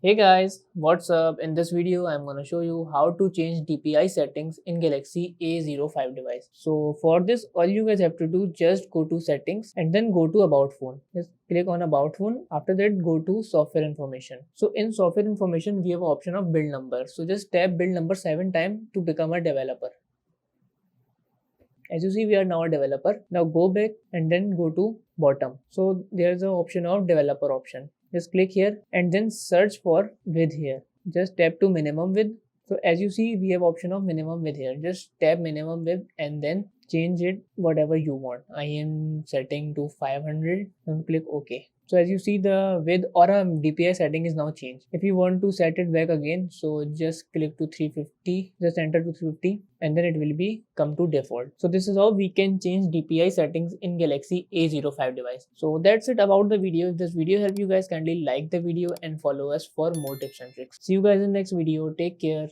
Hey guys, what's up? In this video, I'm gonna show you how to change DPI settings in Galaxy A05 device. So for this, all you guys have to do just go to settings and then go to about phone. Just click on about phone. After that, go to software information. So in software information, we have option of build number. So just tap build number 7 times to become a developer. As you see, we are now a developer. Now go back and then go to bottom. So there's an option of developer option. Just click here and then search for width here. Just tap to minimum width. So as you see, we have option of minimum width here. Just tap minimum width and then change it whatever you want. I am setting to 500 and click OK. So as you see, the width or a DPI setting is now changed. If you want to set it back again, so just click to 350, just enter to 350 and then it will be come to default. So this is how we can change DPI settings in Galaxy A05 device. So that's it about the video. If this video helped you guys, kindly like the video and follow us for more tips and tricks. See you guys in the next video. Take care.